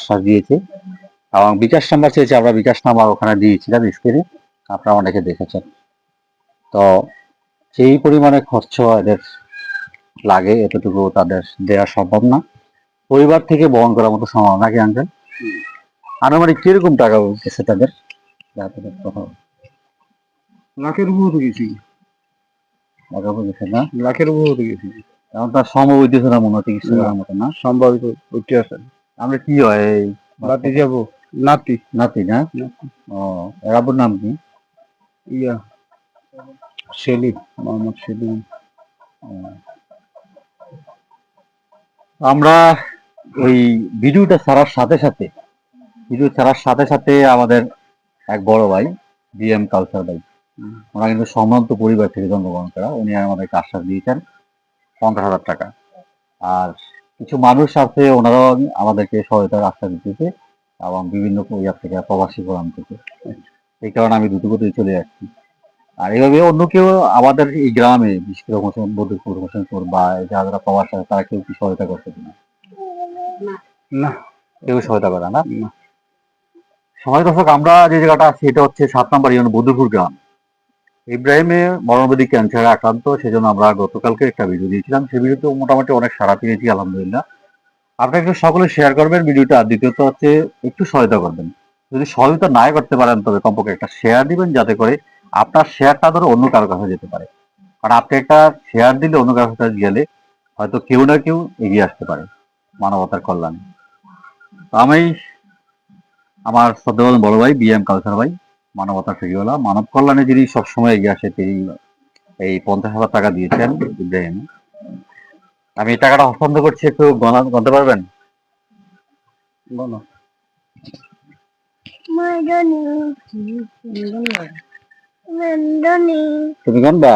আশ্বাস দিয়েছে এবং বিকাশ নাম্বার চেয়েছে, আমরা বিকাশ নাম্বার ওখানে দিয়েছিলাম স্ক্রিনে, আপনারা অনেকে দেখেছেন। তো সেই পরিমাণে খরচ এদের লাগে, এতটুকু তাদের দেওয়া সম্ভব না, পরিবার থেকে বহন করার মতো সম্ভব নাকি আঙ্কেল? আনুমানিক কিরকম টাকা গেছে তাদের? লাখের উপরে গেছি, টাকা গেছে না, লাখের উপরে গেছি। এখন তার সম্ভব হইতেছে না মনে হয় চিকিৎসা করার মতো না। সম্ভবত উঠতে আছে। আমরা কি হয় এই নাতি যাবো, নাতি নাতি না? ও, রাবুর নাম কি? ইয়া সেলিম, মোহাম্মদ সেলিম। আমরা ওই ভিডিওটা ছাড়ার সাথে সাথে আমাদের এক বড় ভাই বিএম কালচার ভাই, ওনারা কিন্তু সম্ভ্রান্ত পরিবার থেকে জন্মগ্রহণ করা, উনি আমাদেরকে আশ্বাস দিয়েছেন 50,000 টাকা। আর কিছু মানুষ আছে ওনারাও আমাদেরকে সহায়তার আশ্বাস দিতেছে এবং বিভিন্ন ইয়ার থেকে প্রবাসী ফোরাম থেকে, এই কারণে আমি দ্রুতগতিতে চলে যাচ্ছি। আর এইভাবে অন্য কেউ আমাদের এই গ্রামে, বিশেষ করে বদরপুর, হোসেনপুর বা যারা প্রবাস আছে তারা কেউ কি সহায়তা করতে কিনা? না, কেউ সহায়তা করে না। সময় দর্শক, আমরা যে জায়গাটা আছি এটা হচ্ছে 7 নম্বর ইউনিয়ন বদরপুর গ্রাম। ইব্রাহিমে মরণব্যাধি ক্যান্সারে আক্রান্ত, সেজন্য আমরা গতকালকে একটা ভিডিও দিয়েছিলাম, সেই ভিডিওতে মোটামুটি অনেক সাড়া পেয়েছি আলহামদুলিল্লাহ। আপনারা একটু সকলে শেয়ার করবেন ভিডিওটা, আর দ্বিতীয়ত হচ্ছে একটু সহায়তা করবেন। যদি সহায়তা নাই করতে পারেন তবে কমপক্ষে একটা শেয়ার দিবেন, যাতে করে আপনার শেয়ারটা ধরো অন্য কারো কাছে যেতে পারে। কারণ আপনি একটা শেয়ার দিলে অন্য কারো কাছে গেলে হয়তো কেউ না কেউ এগিয়ে আসতে পারে মানবতার কল্যাণে। আমি আমার শ্রদ্ধাবান বড় ভাই বিএম কালচার ভাই, মানবতার ফেরিওয়ালা, মানব কল্যাণে যিনি সবসময় এগিয়ে আসে, তিনি এই 50,000 টাকা দিয়েছেন ইব্রাহিম। আমি এই টাকাটা হস্তান্তর করছি, একটু গণতে পারবেন? তুমি গণবা?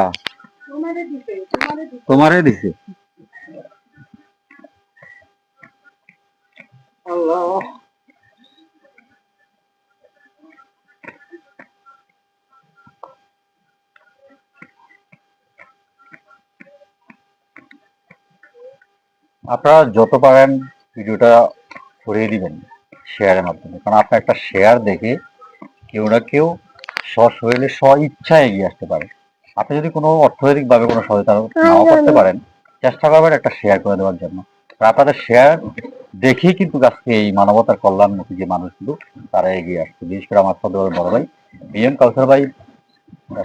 তোমারে দিছে। আল্লাহ, আপনারা যত পারেন ভিডিওটা ছড়িয়ে দিবেন শেয়ারের মাধ্যমে, কারণ আপনার একটা শেয়ার দেখে কেউ না কেউ সশরীরে স্ব ইচ্ছায় এগিয়ে আসতে পারে। আপনি যদি কোনো অর্থনৈতিক ভাবে কোনো সহায়তা নাও করতে পারেন, চেষ্টা করবেন একটা শেয়ার করে দেওয়ার জন্য। আপনাদের শেয়ার দেখেই কিন্তু আজকে এই মানবতার কল্যাণমুখী যে মানুষগুলো তারা এগিয়ে আসছে। বিশেষ করে আমার সদর বড় ভাই বিএম কালচার ভাই,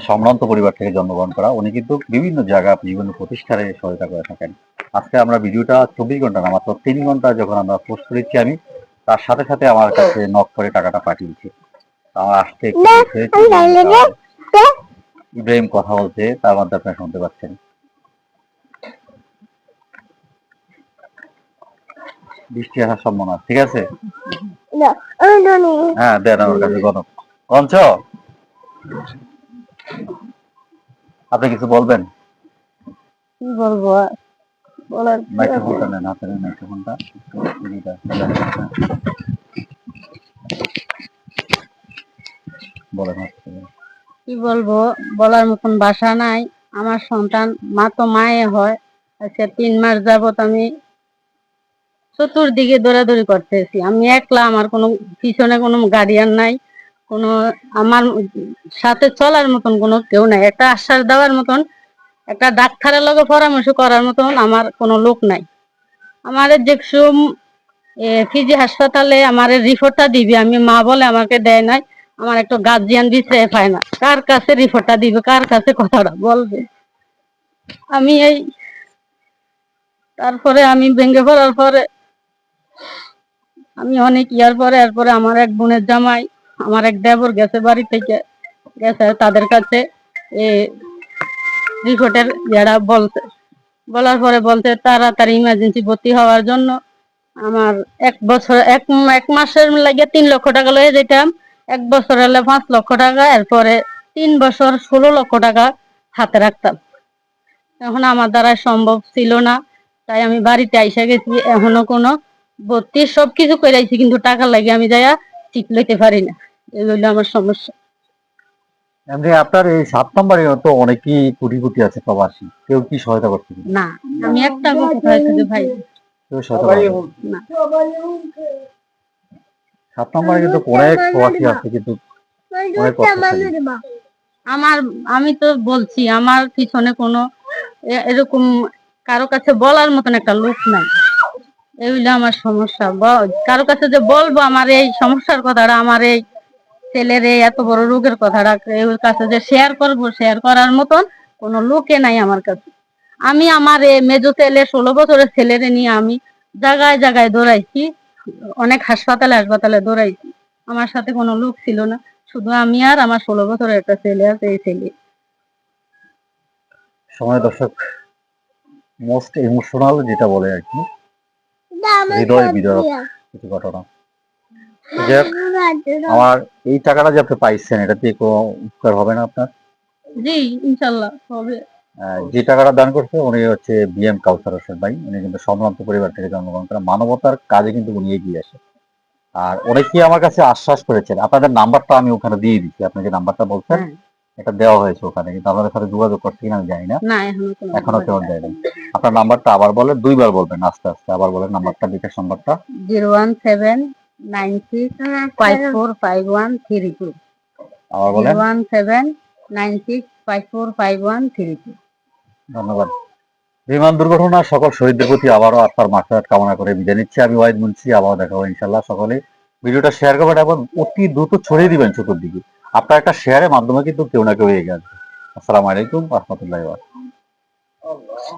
সম্ভ্রান্ত পরিবার থেকে জন্মগ্রহণ করা, উনি কিন্তু বিভিন্ন জায়গা বিভিন্ন প্রতিষ্ঠানে সহায়তা করে থাকেন। আজকে আমরা ভিডিওটা 24 ঘন্টা না, মাত্র 3 ঘন্টা যখন আমরা পোস্ট করেছি, আমি তার সাথে সাথে আমার কাছে নক করে টাকাটা পাঠিয়েছি। আমার আসতে ইব্রাহিম কথা বলছে, তার মধ্যে আপনারা শুনতে পাচ্ছেন। বৃষ্টি আসার সম্ভাবনা, ঠিক আছে? হ্যাঁ, দেন আমার কাছে গণক কঞ্চ, আপনি কিছু বলবেন? কি বলবো বলার, মাইক্রোফোনটা নেন, হাতে নেন মাইক্রোফোনটা। বলেন। কি বলবো, বলার মতন ভাষা নাই। আমার সন্তান মা তো মায়ে হয়, আজকে 3 মাস যাবত আমি চতুর্দিকে দৌড়াদৌড়ি করতেছি। আমি একলা, আমার কোনো পিছনে কোনো গার্ডিয়ান নাই, কোনো আমার সাথে চলার মতন কোনো কেউ নাই, একটা আশ্বাস দেওয়ার মতন, একটা ডাক্তারের লগে পরামর্শ করার মতন আমার কোনো লোক নাই। আমার দেখছুম ফিজি হাসপাতালে আমার রিপোর্টটা দিবি, আমি মা বলে আমাকে দেয় নাই। আমার একটা গার্জিয়ান দিতে পায় না, কার কাছে রিপোর্টটা দিবে, কার কাছে কথাটা বলবে। আমি এই তারপরে আমি ভেঙে পড়ার পরে আমি অনেক ইয়ার পরে এরপরে আমার এক বোনের জামাই, আমার এক দেবর গেছে, বাড়ি থেকে গেছে তাদের কাছে রিপোর্টের যারা বলার পরে বলতে তাড়াতাড়ি ইমার্জেন্সি ভর্তি হওয়ার জন্য। আমার এক বছর এক মাসের লাগে 3 লক্ষ টাকা লয়ে যেতাম, 1 বছর হলে 5 লক্ষ টাকা, এরপরে 3 বছর 16 লক্ষ টাকা হাতে রাখতাম। এখন আমার দ্বারা সম্ভব ছিল না, তাই আমি বাড়িতে আইসা গেছি। এখনো কোনো ভর্তি সবকিছু করাইছি, কিন্তু টাকা লাগে আমি যাইয়া ঠিক লইতে পারি না, এই হইলো আমার সমস্যা। এমনি আপনার এই 7 নম্বরে তো অনেকেই কোটিপতি আছে প্রবাসী, কেউ কি সহায়তা করছে না? আমি একটা কোথায় থেকে ভাই কেউ সহায়তা করে না। 7 নম্বরে কিন্তু অনেক প্রবাসী আছে, কিন্তু অনেক কষ্টশালী। আমি তো বলছি আমার পিছনে কোনো এরকম কারো কাছে বলার মতন একটা লোক নাই। এই হইলো আমার সমস্যা। কারো কাছে যে বলবো আমার এই সমস্যার কথাটা, আমার এই ছেলের এই এত বড় রোগের কথাটা ওর কাছে যে শেয়ার করার মতন কোনো লোকে নাই আমার কাছে। আমি আমার এই মেজো ছেলে 16 বছরের ছেলেরে নিয়ে আমি জায়গায় জায়গায় দৌড়াইছি, অনেক হাসপাতালে দৌড়াইছি। আমার সাথে কোনো লোক ছিল না, শুধু আমি আর আমার 16 বছরের একটা ছেলে আছে, এই ছেলে। সময় দর্শক, মোস্ট ইমোশনাল যেটা বলে আর কি, হৃদয় বিদারক কিছু ঘটনা। যাই হোক, আমার এই টাকাটা যে আপনি পাইছেন, এটা দিয়ে কোনো উপকার হবে না আপনার? জি ইনশাল্লাহ হবে। যে টাকাটা দান করছে উনি হচ্ছে বিএম কাউসার হোসেন ভাই। উনি কিন্তু সম্ভ্রান্ত পরিবার থেকে জন্মগ্রহণ করেন, মানবতার কাজে কিন্তু উনি এগিয়ে আসে। আর অনেকেই আমার কাছে আশ্বাস করেছেন, আপনাদের নাম্বারটা আমি ওখানে দিয়ে দিচ্ছি, আপনি যে নাম্বারটা বলছেন এটা দেওয়া হয়েছে ওখানে, কিন্তু আপনাদের সাথে যোগাযোগ করছে কিনা আমি জানি না, না এখনো কেউ দেয়নি। আপনার নাম্বারটা আবার বলেন, 2 বার বলবেন, আস্তে আস্তে আবার বলেন নাম্বারটা, বিকাশ নাম্বারটা। 01796545132। আবার বলেন। 01796545132। ধন্যবাদ। বিমান দুর্ঘটনা সকল শহীদদের প্রতি আবারও আত্মার মাগফিরাত কামনা করে বিদায় নিচ্ছি। আমি ওয়াহিদ মুন্সি, আবারও দেখা হবে ইনশাল্লাহ। সকলে ভিডিওটা শেয়ার করবেন এবং অতি দ্রুত ছড়িয়ে দিবেন চতুর্দিকে। আপনার একটা শেয়ারের মাধ্যমে কিন্তু কেউ না কেউ এগিয়ে আসবে। আসসালামু আলাইকুম ওয়া রাহমাতুল্লাহি ওয়া বারাকাতুহু।